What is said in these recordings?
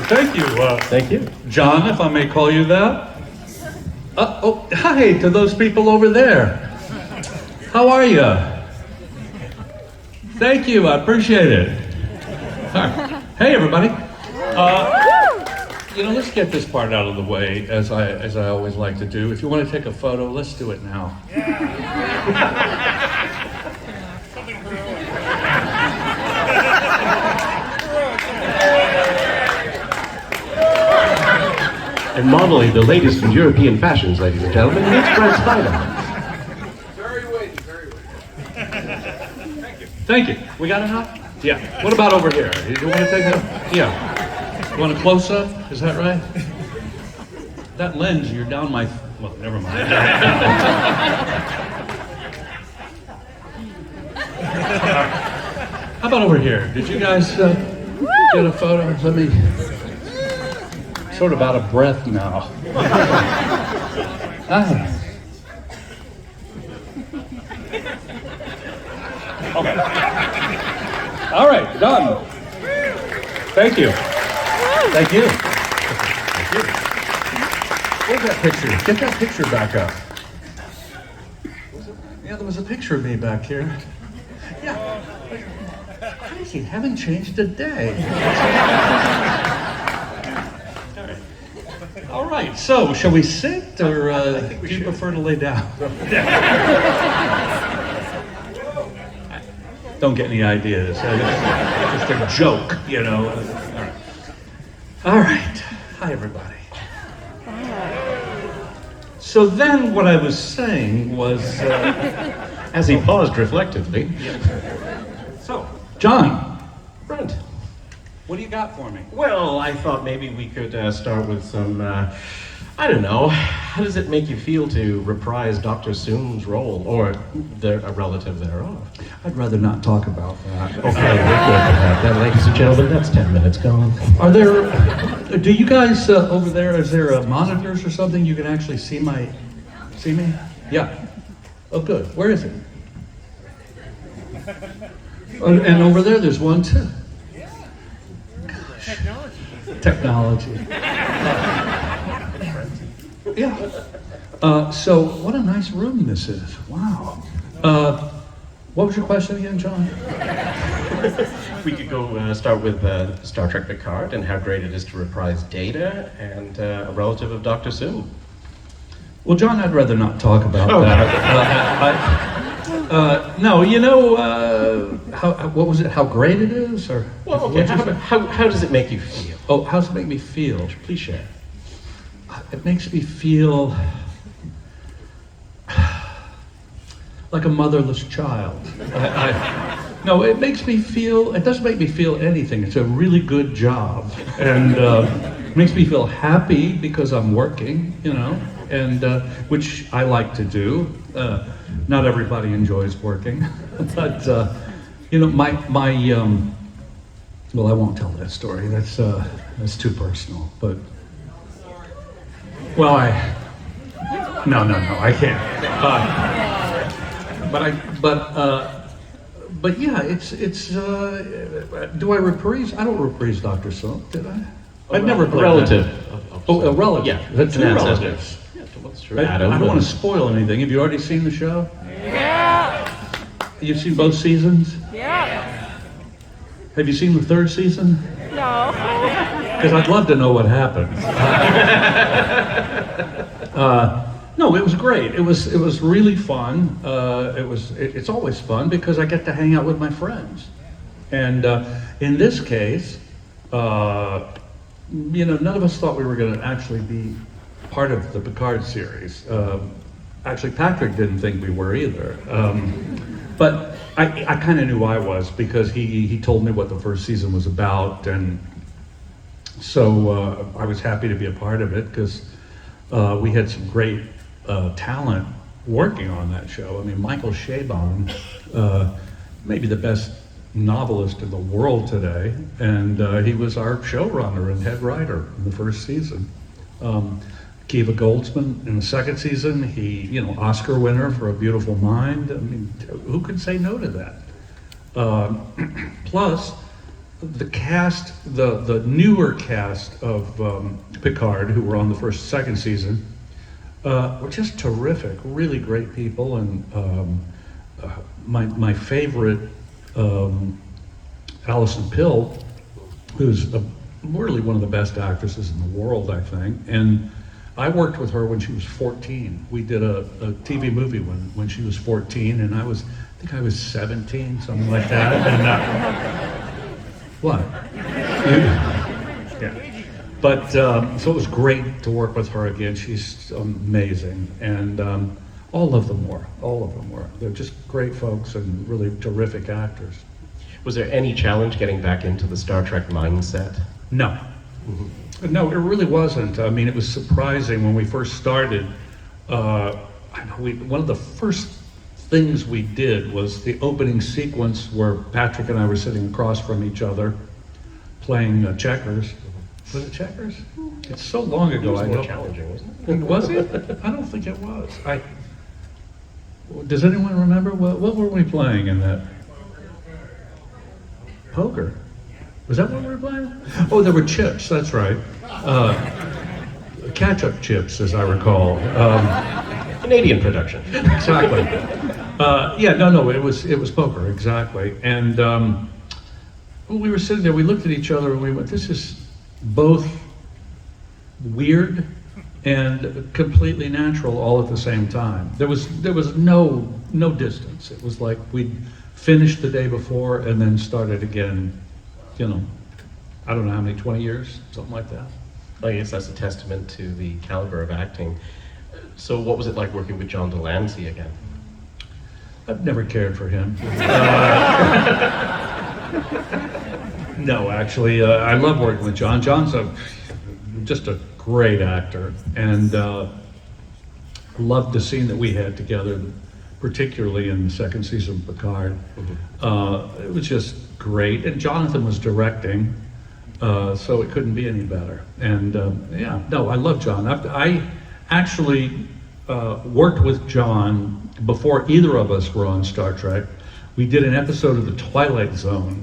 Thank you. Thank you. John, if I may call you that. Oh, hi to those people over there. How are you? Thank you, I appreciate it. All right. Hey, everybody. Let's get this part out of the way, as I always like to do. If you want to take a photo, let's do it now. And modeling the latest in European fashions, ladies and gentlemen, it's Brent Spiner. Very waiting. Thank you. We got enough? Yeah. What about over here? You want to take that? Yeah. You want a close-up? Is that right? That lens, you're down my... Well, never mind. How about over here? Did you guys get a photo? Let me... Sort of out of breath now. Hi. Okay. All right, done. Thank you. Thank you. Thank you. Where's that picture? Get that picture back up. Yeah, there was a picture of me back here. Yeah. Crazy, haven't changed a day. All right, so shall we sit, or do you prefer to lay down? Don't get any ideas. Just a joke, you know. All right. Hi, everybody. So then what I was saying was... As he paused reflectively. So, John. Brent. What do you got for me? Well, I thought maybe we could start with some, I don't know, how does it make you feel to reprise Dr. Soom's role, or a relative thereof? I'd rather not talk about that. Okay, we're good with that. Then, ladies and gentlemen, that's 10 minutes gone. Are there, do you guys over there, is there monitors or something you can actually see me? Yeah. Oh, good. Where is it? And over there's one too. Technology. Yeah. So what a nice room this is. Wow. What was your question again, John? We could go start with Star Trek Picard and how great it is to reprise Data and a relative of Dr. Soom. Well, John, I'd rather not talk about that. No, what was it? How great it is, or? Well, okay. How does it make you feel? Oh, how does it make me feel? Please share. It makes me feel like a motherless child. No, it makes me feel. It doesn't make me feel anything. It's a really good job, and it makes me feel happy because I'm working. And which I like to do. Not everybody enjoys working, but well, I won't tell that story. That's too personal. But well, no, I can't. But yeah, it's. Do I reprise? I don't reprise Dr. Soom, did I? I've never played relative. Oh, a relative. Yeah, that's two relatives. I don't want to spoil anything. Have you already seen the show? Yeah. You've seen both seasons? Yeah. Have you seen the third season? No. Because I'd love to know what happened. No, it was great. It was really fun. It's always fun because I get to hang out with my friends. And in this case, none of us thought we were going to actually be part of the Picard series. Actually, Patrick didn't think we were either. But I kind of knew I was because he told me what the first season was about, and so I was happy to be a part of it because we had some great talent working on that show. I mean, Michael Chabon, maybe the best novelist in the world today, and he was our showrunner and head writer in the first season. Kiva Goldsman in the second season, he, Oscar winner for A Beautiful Mind. I mean, who could say no to that? Plus, the cast, the newer cast of Picard, who were on the second season, were just terrific, really great people, and my favorite, Alison Pill, who's really one of the best actresses in the world, I think, and I worked with her when she was 14. We did a TV movie when she was 14, and I think I was 17, something like that. And, what? Yeah. But, so it was great to work with her again. She's amazing. And all of them were. They're just great folks and really terrific actors. Was there any challenge getting back into the Star Trek mindset? No. No, it really wasn't. I mean, it was surprising when we first started. I know one of the first things we did was the opening sequence where Patrick and I were sitting across from each other playing checkers. Was it checkers? It's so long ago. It was I more know. challenging, wasn't it? Was it? I don't think it was. Does anyone remember what were we playing in that? Poker. Was that what we were playing? Oh, there were chips. That's right. Catch-up chips, as I recall. Canadian production. Exactly. Yeah, no, it was poker, exactly. And we were sitting there, we looked at each other and we went, this is both weird and completely natural all at the same time. There was no distance. It was like we'd finished the day before and then started again, I don't know how many, 20 years, something like that. I guess that's a testament to the caliber of acting. So what was it like working with John Delancey again? I've never cared for him. No, actually, I love working with John. John's just a great actor, and loved the scene that we had together, particularly in the second season of Picard. It was just great, and Jonathan was directing, so it couldn't be any better. And yeah, no, I love John. I actually worked with John before either of us were on Star Trek. We did an episode of The Twilight Zone.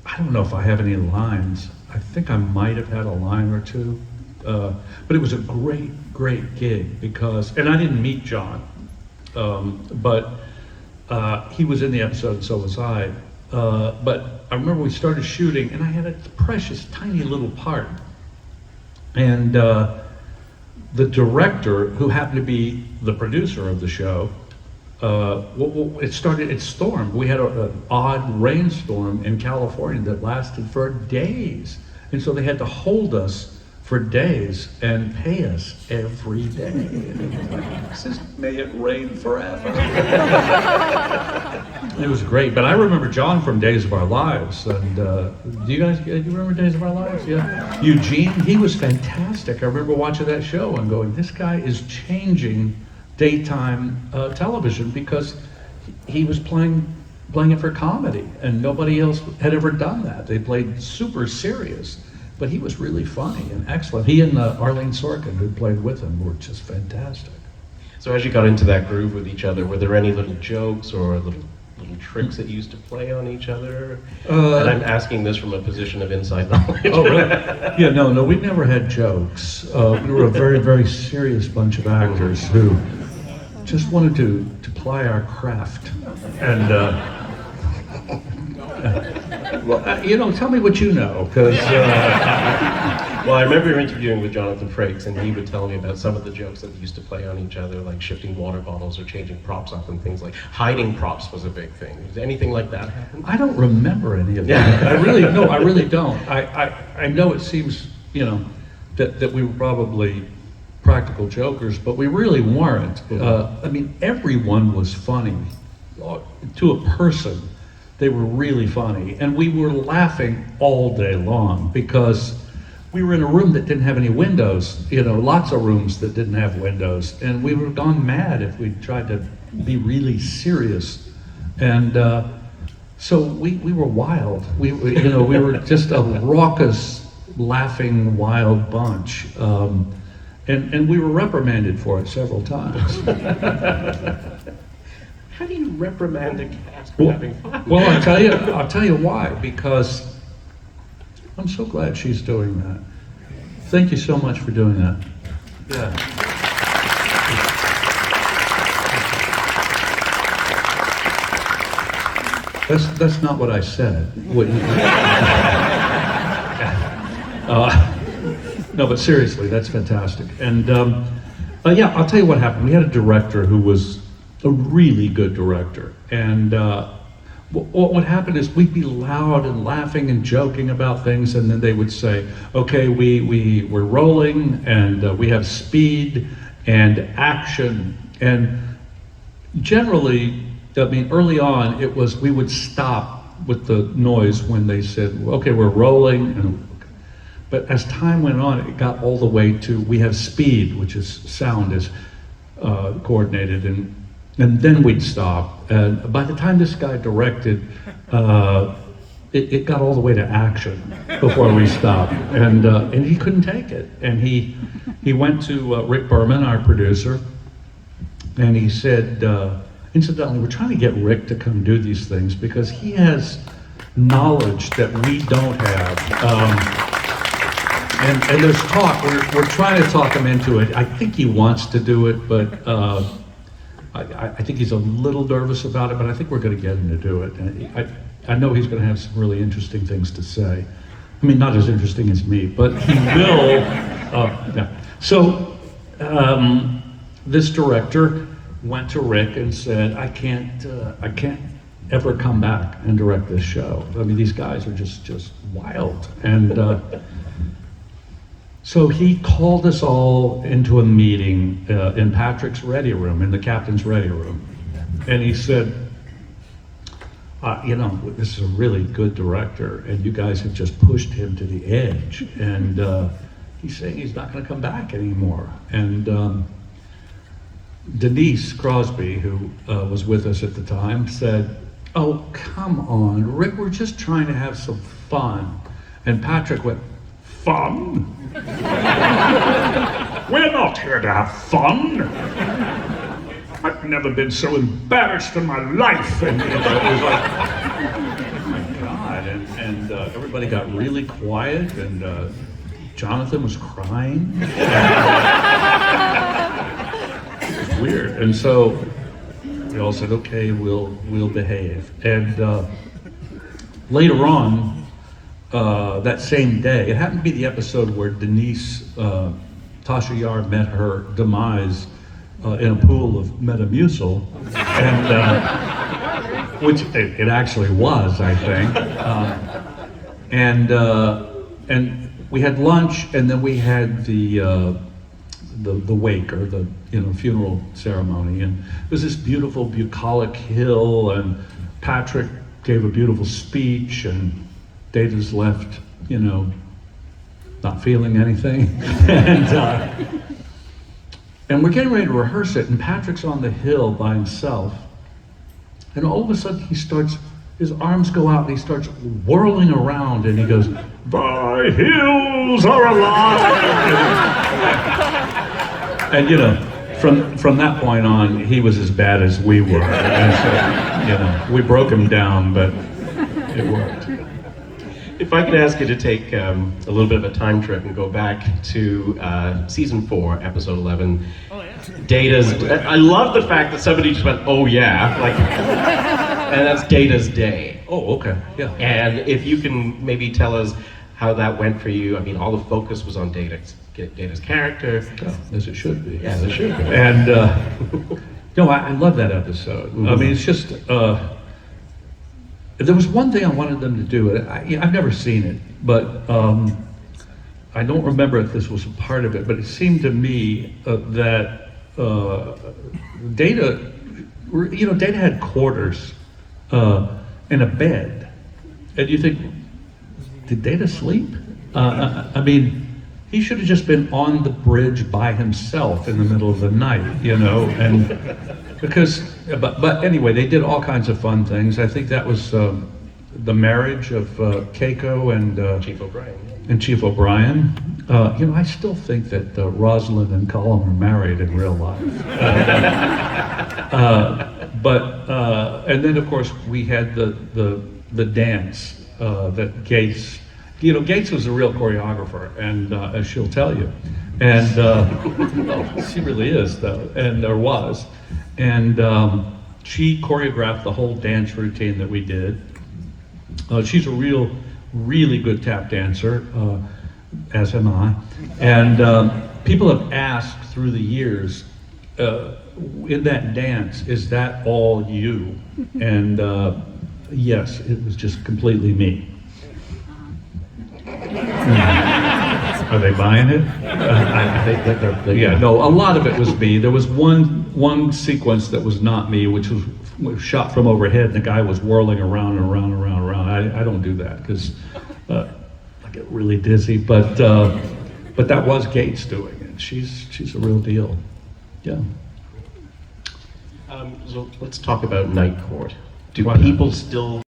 I don't know if I have any lines. I think I might have had a line or two. But it was a great gig because, and I didn't meet John, but he was in the episode and so was I. But I remember we started shooting and I had a precious tiny little part. And the director, who happened to be the producer of the show, it stormed. We had an odd rainstorm in California that lasted for days. And so they had to hold us for days and pay us every day. And it was like, this is, may it rain forever. It was great. But I remember John from Days of Our Lives. And do you remember Days of Our Lives? Yeah. Eugene, he was fantastic. I remember watching that show and going, this guy is changing daytime television because he was playing it for comedy, and nobody else had ever done that. They played super serious, but he was really funny and excellent. He and Arlene Sorkin, who played with him, were just fantastic. So as you got into that groove with each other, were there any little jokes or little tricks that you used to play on each other? And I'm asking this from a position of inside knowledge. Oh, really? Yeah, no, we never had jokes. We were a very, very serious bunch of actors who just wanted to ply our craft. And, tell me what you know, because... Well, I remember interviewing with Jonathan Frakes, and he would tell me about some of the jokes that they used to play on each other, like shifting water bottles or changing props up and things like hiding props was a big thing. Did anything like that happen? I don't remember any of that. I really don't. I know it seems, that we were probably practical jokers, but we really weren't. I mean, everyone was funny. To a person, they were really funny. And we were laughing all day long because we were in a room that didn't have any windows, lots of rooms that didn't have windows. And we would have gone mad if we tried to be really serious. And so we were wild. We were just a raucous, laughing, wild bunch. And we were reprimanded for it several times. How do you reprimand a cast for Well, having fun? well, I'll tell you why, because I'm so glad she's doing that. Thank you so much for doing that. Yeah. That's not what I said. What you- no, but seriously, that's fantastic. And yeah, I'll tell you what happened. We had a director who was a really good director, and what would happen is we'd be loud and laughing and joking about things, and then they would say, "Okay, we're rolling, and we have speed and action." And generally, I mean, early on, it was we would stop with the noise when they said, "Okay, we're rolling," but as time went on, it got all the way to we have speed, which is sound is coordinated, and then we'd stop. And by the time this guy directed, it got all the way to action before we stopped, and he couldn't take it. And he went to Rick Berman, our producer, and he said, incidentally, we're trying to get Rick to come do these things because he has knowledge that we don't have. And there's talk, we're trying to talk him into it. I think he wants to do it, but I think he's a little nervous about it, but I think we're going to get him to do it. And I know he's going to have some really interesting things to say. I mean, not as interesting as me, but he will. Yeah. So this director went to Rick and said, I can't ever come back and direct this show. I mean, these guys are just wild. And so he called us all into a meeting in Patrick's ready room, in the captain's ready room. And he said, you know, this is a really good director, and you guys have just pushed him to the edge. And he's saying he's not going to come back anymore. And Denise Crosby, who was with us at the time, said, "Oh, come on, Rick, we're just trying to have some fun." And Patrick went, "Fun? We're not here to have fun. I've never been so embarrassed in my life." And it was like, oh my God. And everybody got really quiet, and Jonathan was crying. It was weird. And so we all said, okay, we'll behave. And later on, that same day, it happened to be the episode where Denise, Tasha Yar met her demise in a pool of Metamucil, and which it actually was, I think. And we had lunch, and then we had the wake, or the funeral ceremony, and it was this beautiful bucolic hill, and Patrick gave a beautiful speech, and Data's left, not feeling anything. And we're getting ready to rehearse it, and Patrick's on the hill by himself, and all of a sudden his arms go out, and he starts whirling around, and he goes, "The hills are alive!" And from that point on, he was as bad as we were. And so, we broke him down, but it worked. If I could ask you to take a little bit of a time trip and go back to season 4, episode 11. Oh, yeah. Data's. I love the fact that somebody just went, "Oh yeah," and that's Data's day. Oh, okay, yeah. And if you can maybe tell us how that went for you. I mean, all the focus was on Data's character. Oh, as it should be. Yeah, it should be. And I love that episode. Mm-hmm. I mean, it's just. There was one thing I wanted them to do. I've never seen it, but I don't remember if this was a part of it. But it seemed to me that Data, Data had quarters and a bed, and you think, did Data sleep? I mean, he should have just been on the bridge by himself in the middle of the night, and because, but anyway, they did all kinds of fun things. I think that was the marriage of Keiko and Chief O'Brien. And Chief O'Brien. I still think that Rosalind and Colin are married in real life. And then of course we had the dance that Gates. Gates was a real choreographer, and as she'll tell you, and she really is though, or was, and she choreographed the whole dance routine that we did. She's a really good tap dancer, as am I, and people have asked through the years, in that dance, is that all you? And yes, it was just completely me. Are they buying it? Yeah, no, a lot of it was me. There was one sequence that was not me, which was shot from overhead, and the guy was whirling around and around and around and around. I don't do that because I get really dizzy. But that was Gates doing it. She's a real deal. Yeah. So let's talk about Night Court. Do Why not? people still